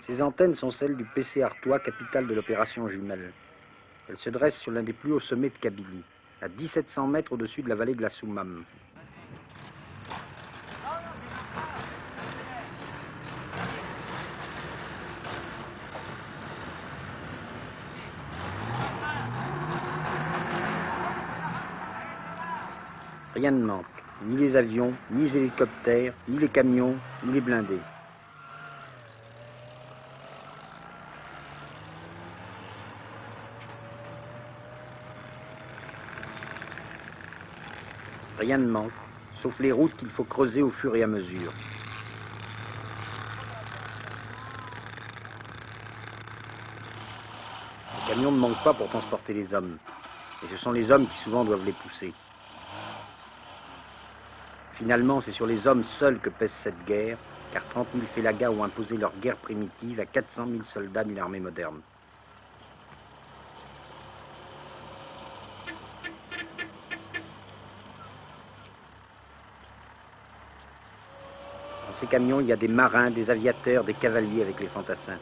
Ces antennes sont celles du PC Artois, capitale de l'opération Jumelle. Elles se dressent sur l'un des plus hauts sommets de Kabylie, à 1700 mètres au-dessus de la vallée de la Soumam. Rien ne manque, ni les avions, ni les hélicoptères, ni les camions, ni les blindés. Rien ne manque, sauf les routes qu'il faut creuser au fur et à mesure. Les camions ne manquent pas pour transporter les hommes, et ce sont les hommes qui souvent doivent les pousser. Finalement, c'est sur les hommes seuls que pèse cette guerre, car 30 000 félagas ont imposé leur guerre primitive à 400 000 soldats d'une armée moderne. Dans ces camions, il y a des marins, des aviateurs, des cavaliers avec les fantassins.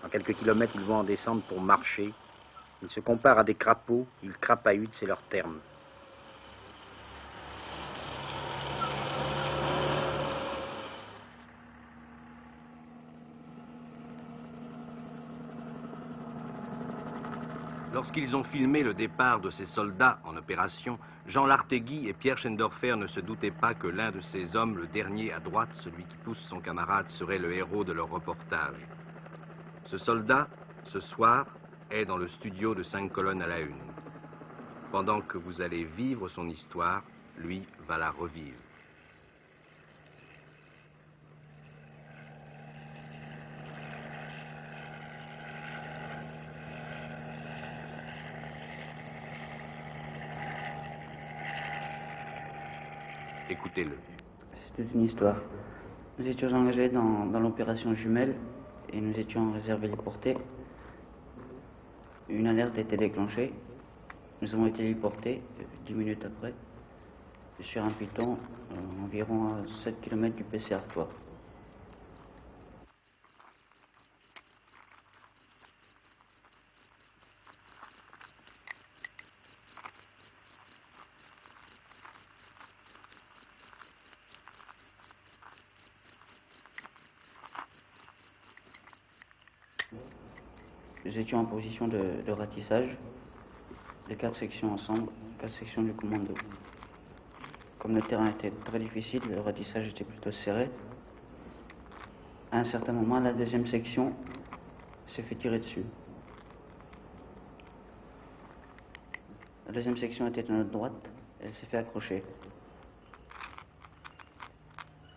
En quelques kilomètres, ils vont en descendre pour marcher. Ils se comparent à des crapauds, ils crapahutent, c'est leur terme. Lorsqu'ils ont filmé le départ de ces soldats en opération, Jean Lartéguy et Pierre Schendorfer ne se doutaient pas que l'un de ces hommes, le dernier à droite, celui qui pousse son camarade, serait le héros de leur reportage. Ce soldat, ce soir, est dans le studio de 5 colonnes à la une. Pendant que vous allez vivre son histoire, lui va la revivre. Écoutez-le. C'est toute une histoire. Nous étions engagés dans l'opération Jumelle et nous étions réservés héliportés. Une alerte a été déclenchée. Nous avons été héliportés 10 minutes après sur un piton environ à 7 km du PC Artois. Nous étions en position de ratissage, les 4 sections ensemble, 4 sections du commando. Comme le terrain était très difficile, le ratissage était plutôt serré. À un certain moment, la deuxième section s'est fait tirer dessus. La deuxième section était à notre droite, elle s'est fait accrocher.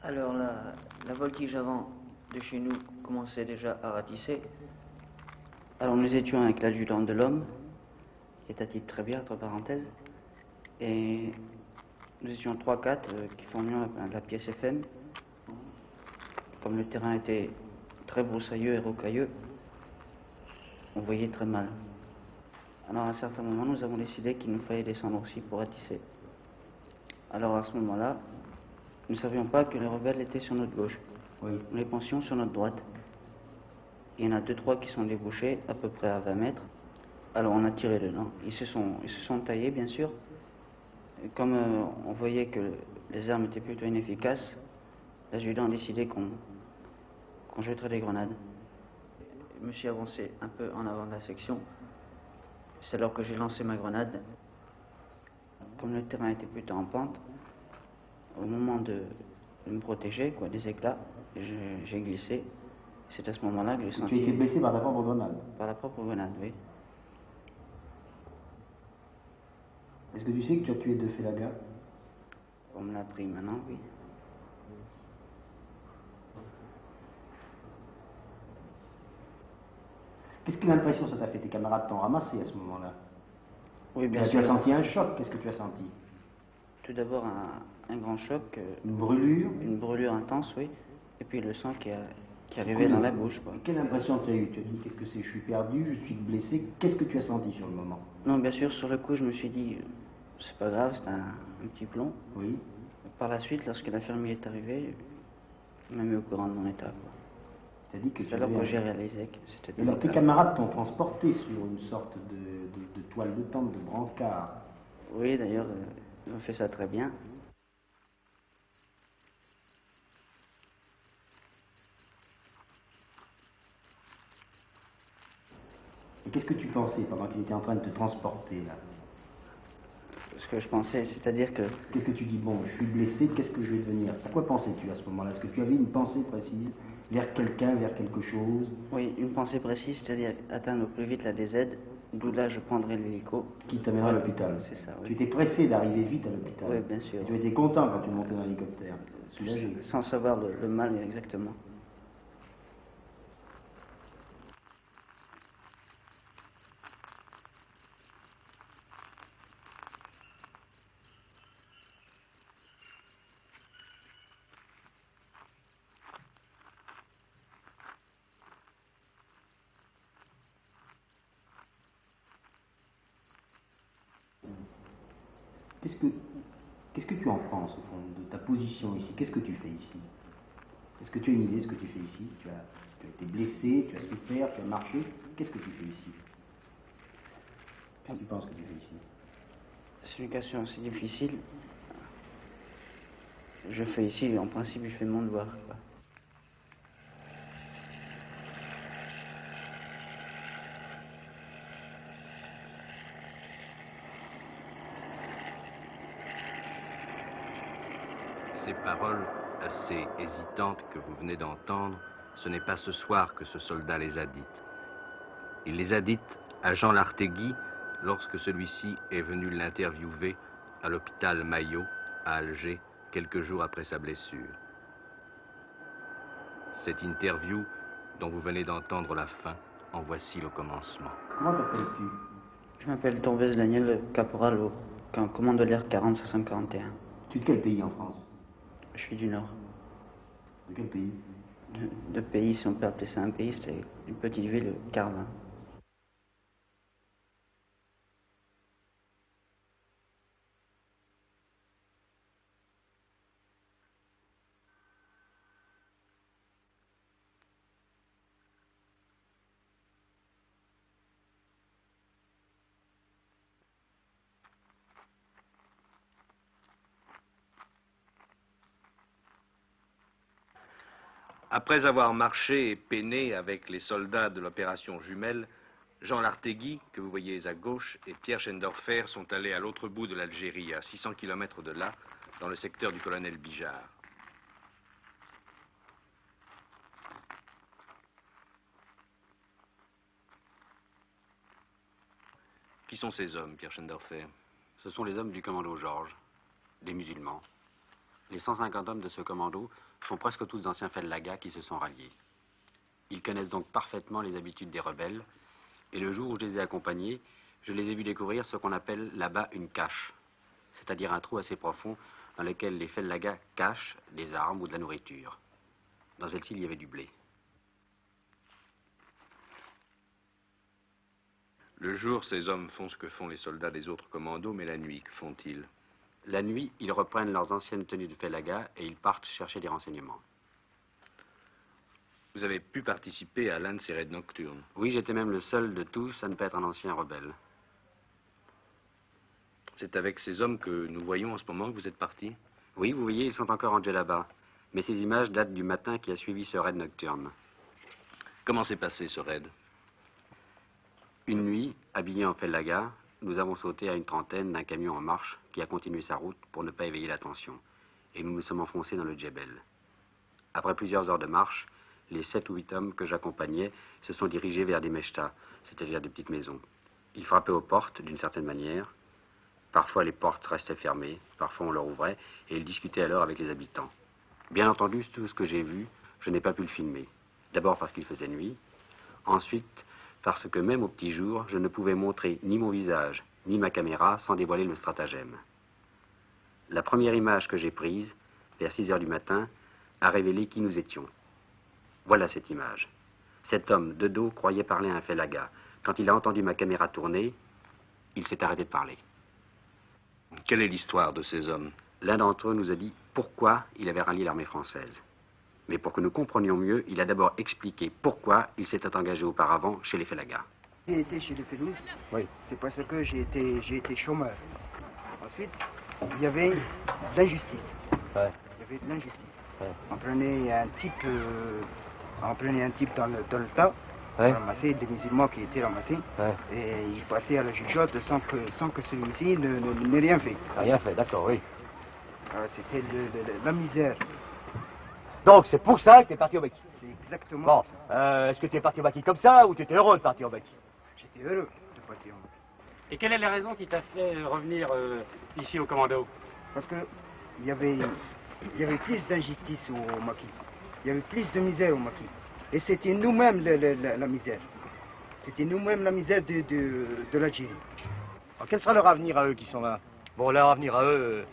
Alors la voltige avant de chez nous commençait déjà à ratisser. Alors nous étions avec l'adjudant de l'homme, qui est à type très bien, entre parenthèses, et nous étions 3-4 qui formions la pièce FM. Comme le terrain était très broussailleux et rocailleux, on voyait très mal. Alors à un certain moment, nous avons décidé qu'il nous fallait descendre aussi pour ratisser. Alors à ce moment-là, nous ne savions pas que les rebelles étaient sur notre gauche. Oui. Nous les pensions sur notre droite. Il y en a 2-3 qui sont débouchés à peu près à 20 mètres. Alors on a tiré dedans. Ils se sont taillés, bien sûr. Et comme on voyait que les armes étaient plutôt inefficaces, l'adjudant a décidé qu'on jetterait des grenades. Je me suis avancé un peu en avant de la section. C'est alors que j'ai lancé ma grenade. Comme le terrain était plutôt en pente, au moment de me protéger, des éclats, j'ai glissé. C'est à ce moment-là que j'ai senti... Tu as été blessé par ta propre grenade? Par la propre grenade, oui. Est-ce que tu sais que tu as tué 2 félagas? On me l'a appris maintenant, oui. Quelle impression ça t'a fait? Tes camarades t'ont ramassé à ce moment-là? Oui, bien sûr. Tu as senti un choc, qu'est-ce que tu as senti? Tout d'abord un grand choc. Une brûlure? Une brûlure intense, oui. Et puis le sang qui arrivait dans la bouche, quoi. Quelle impression tu as eue? Tu as dit, qu'est-ce que c'est? Je suis perdu, je suis blessé. Qu'est-ce que tu as senti sur le moment? Non, bien sûr, sur le coup, je me suis dit, c'est pas grave, c'est un petit plomb. Oui. Par la suite, lorsque l'infirmier est arrivé, m'a mis au courant de mon état, quoi. C'est-à-dire que C'est alors que j'ai réalisé que c'était Et alors tes camarades t'ont transporté sur une sorte de toile de tente, de brancard. Oui, d'ailleurs, ils ont fait ça très bien. Et qu'est-ce que tu pensais pendant qu'ils étaient en train de te transporter là? Ce que je pensais, c'est-à-dire que... Qu'est-ce que tu dis? Bon, je suis blessé, qu'est-ce que je vais devenir? À quoi pensais-tu à ce moment-là? Est-ce que tu avais une pensée précise vers quelqu'un, vers quelque chose? Oui, une pensée précise, c'est-à-dire atteindre au plus vite la DZ, d'où là je prendrai l'hélico. Qui t'amènera à l'hôpital? C'est ça, oui. Tu étais pressé d'arriver vite à l'hôpital? Oui, bien sûr. Et tu étais content quand tu montais dans l'hélicoptère? Soulagé? Sans savoir le mal exactement. Qu'est-ce que tu en penses, au fond, de ta position ici? Qu'est-ce que tu fais ici? Est-ce que tu as une idée de ce que tu fais ici? Tu as été blessé, tu as souffert, tu as marché. Qu'est-ce que tu fais ici? Qu'est-ce que tu penses que tu fais ici? C'est une question assez difficile. Je fais ici, en principe, je fais mon devoir, quoi. Ces paroles assez hésitantes que vous venez d'entendre, ce n'est pas ce soir que ce soldat les a dites. Il les a dites à Jean Lartégui lorsque celui-ci est venu l'interviewer à l'hôpital Maillot, à Alger, quelques jours après sa blessure. Cette interview dont vous venez d'entendre la fin, en voici le commencement. Comment t'appelles-tu? Je m'appelle Torbès Daniel, caporal au commando de l'air 40-541. Tu es de quel pays en France? Je suis du Nord. De quel pays? De pays, si on peut appeler ça un pays, c'est une petite ville, Carvin. Après avoir marché et peiné avec les soldats de l'opération Jumelle, Jean Lartégui, que vous voyez à gauche, et Pierre Schendorfer sont allés à l'autre bout de l'Algérie, à 600 km de là, dans le secteur du colonel Bijard. Qui sont ces hommes, Pierre Schendorfer? Ce sont les hommes du commando Georges, des musulmans. Les 150 hommes de ce commando sont presque tous d'anciens Fellaga qui se sont ralliés. Ils connaissent donc parfaitement les habitudes des rebelles, et le jour où je les ai accompagnés, je les ai vus découvrir ce qu'on appelle là-bas une cache, c'est-à-dire un trou assez profond dans lequel les Fellaga cachent des armes ou de la nourriture. Dans celle-ci, il y avait du blé. Le jour, ces hommes font ce que font les soldats des autres commandos, mais la nuit, que font-ils? La nuit, ils reprennent leurs anciennes tenues de Fellaga et ils partent chercher des renseignements. Vous avez pu participer à l'un de ces raids nocturnes? Oui, j'étais même le seul de tous à ne pas être un ancien rebelle. C'est avec ces hommes que nous voyons en ce moment que vous êtes partis? Oui, vous voyez, ils sont encore en là-bas. Mais ces images datent du matin qui a suivi ce raid nocturne. Comment s'est passé ce raid? Une nuit, habillés en Fellaga, nous avons sauté à une trentaine d'un camion en marche qui a continué sa route pour ne pas éveiller l'attention. Et nous nous sommes enfoncés dans le Djebel. Après plusieurs heures de marche, les 7 ou 8 hommes que j'accompagnais se sont dirigés vers des mechtas, c'est-à-dire des petites maisons. Ils frappaient aux portes d'une certaine manière. Parfois les portes restaient fermées, parfois on leur ouvrait, et ils discutaient alors avec les habitants. Bien entendu, tout ce que j'ai vu, je n'ai pas pu le filmer. D'abord parce qu'il faisait nuit, ensuite parce que même au petit jour, je ne pouvais montrer ni mon visage, ni ma caméra sans dévoiler le stratagème. La première image que j'ai prise, vers 6 heures du matin, a révélé qui nous étions. Voilà cette image. Cet homme, de dos, croyait parler à un Fellaga. Quand il a entendu ma caméra tourner, il s'est arrêté de parler. Quelle est l'histoire de ces hommes? L'un d'entre eux nous a dit pourquoi il avait rallié l'armée française. Mais pour que nous comprenions mieux, il a d'abord expliqué pourquoi il s'était engagé auparavant chez les Félagas. J'ai été chez les Félouses, Oui. c'est parce que j'ai été chômeur. Ensuite, il y avait de l'injustice. Ouais. Il y avait de l'injustice. Ouais. On prenait un type dans le tas, Ouais. on ramassait des musulmans qui étaient ramassés, Ouais. et il passait à la jugeote sans que celui-ci n'ait rien fait. Rien fait, d'accord, oui. Alors, c'était la misère. Donc c'est pour ça que tu es parti au Maquis. C'est exactement Bon, ça. est-ce que tu es parti au Maquis comme ça ou tu étais heureux de partir au Maquis? J'étais heureux de partir. Et quelle est la raison qui t'a fait revenir ici au commando? Parce que il y avait plus d'injustice au Maquis. Il y avait plus de misère au Maquis. Et c'était nous-mêmes la misère. C'était nous-mêmes la misère de l'Algérie. Alors, quel sera leur avenir à eux qui sont là? Bon, leur avenir à eux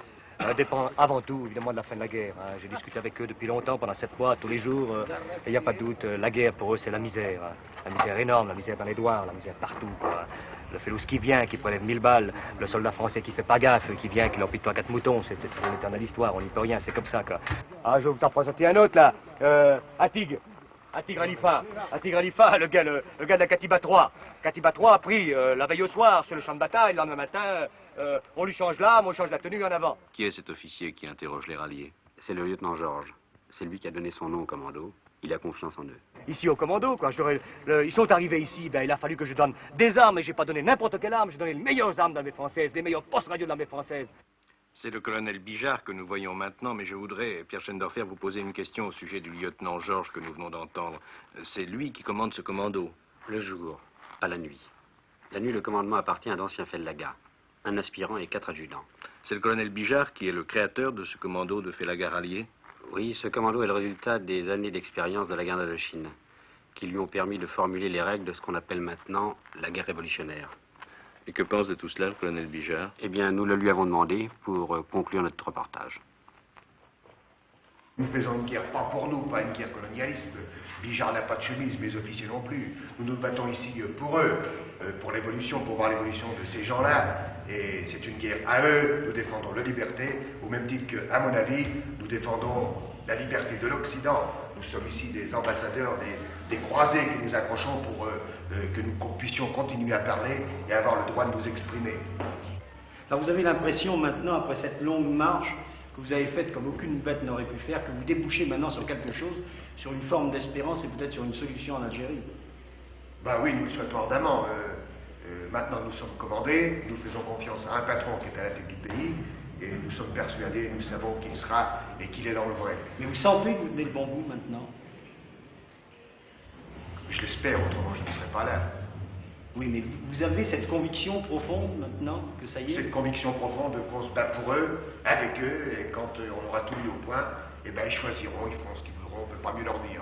dépend avant tout évidemment de la fin de la guerre. Hein. J'ai discuté avec eux depuis longtemps, pendant 7 mois, tous les jours. Et il n'y a pas de doute, la guerre pour eux c'est la misère. Hein. La misère énorme, la misère dans les douars, la misère partout. Quoi. Le Félouse qui vient, qui prélève 1000 balles, le soldat français qui fait pas gaffe, qui vient, qui leur pique 3-4 moutons, c'est une éternelle histoire, on n'y peut rien, c'est comme ça. Quoi. Ah, je vais vous en présenter un autre là, Atig Khalifa, le gars de la Katiba 3. Katiba 3 a pris la veille au soir sur le champ de bataille, le lendemain matin, on lui change l'arme, on change la tenue en avant. Qui est cet officier qui interroge les ralliés? C'est le lieutenant Georges. C'est lui qui a donné son nom au commando. Il a confiance en eux. Ici au commando, quoi. Ils sont arrivés ici, ben, il a fallu que je donne des armes, et j'ai pas donné n'importe quelle arme, j'ai donné les meilleures armes de l'armée française, les meilleurs postes radio de l'armée française. C'est le colonel Bijard que nous voyons maintenant, mais je voudrais, Pierre Schendorfer, vous poser une question au sujet du lieutenant Georges que nous venons d'entendre. C'est lui qui commande ce commando. Le jour, pas la nuit. La nuit, le commandement appartient à d'anciens Félagas, un aspirant et 4 adjudants. C'est le colonel Bijard qui est le créateur de ce commando de Félagas ralliés? Oui, ce commando est le résultat des années d'expérience de la guerre d'Indochine, qui lui ont permis de formuler les règles de ce qu'on appelle maintenant la guerre révolutionnaire. Et que pense de tout cela le colonel Bijard? Eh bien, nous le lui avons demandé pour conclure notre reportage. Nous faisons une guerre pas pour nous, pas une guerre colonialiste. Bijard n'a pas de chemise, mes officiers non plus. Nous nous battons ici pour eux, pour l'évolution, pour voir l'évolution de ces gens-là. Et c'est une guerre à eux. Nous défendons la liberté, au même titre qu'à mon avis, nous défendons la liberté de l'Occident. Nous sommes ici des ambassadeurs, des croisés qui nous accrochons pour que nous puissions continuer à parler et avoir le droit de nous exprimer. Alors vous avez l'impression maintenant, après cette longue marche que vous avez faite comme aucune bête n'aurait pu faire, que vous débouchez maintenant sur quelque chose, sur une forme d'espérance et peut-être sur une solution en Algérie. Ben oui, nous le souhaitons ardemment. Maintenant nous sommes commandés, nous faisons confiance à un patron qui est à la tête du pays, et nous sommes persuadés, nous savons qu'il sera et qu'il est dans le vrai. Mais vous sentez que vous tenez le bon bout maintenant? Je l'espère, autrement je ne serais pas là. Oui, mais vous avez cette conviction profonde maintenant que ça y est? Cette conviction profonde qu'on se bat pour eux, avec eux, et quand on aura tout mis au point, eh ben ils choisiront, ils feront ce qu'ils voudront, on ne peut pas mieux leur dire.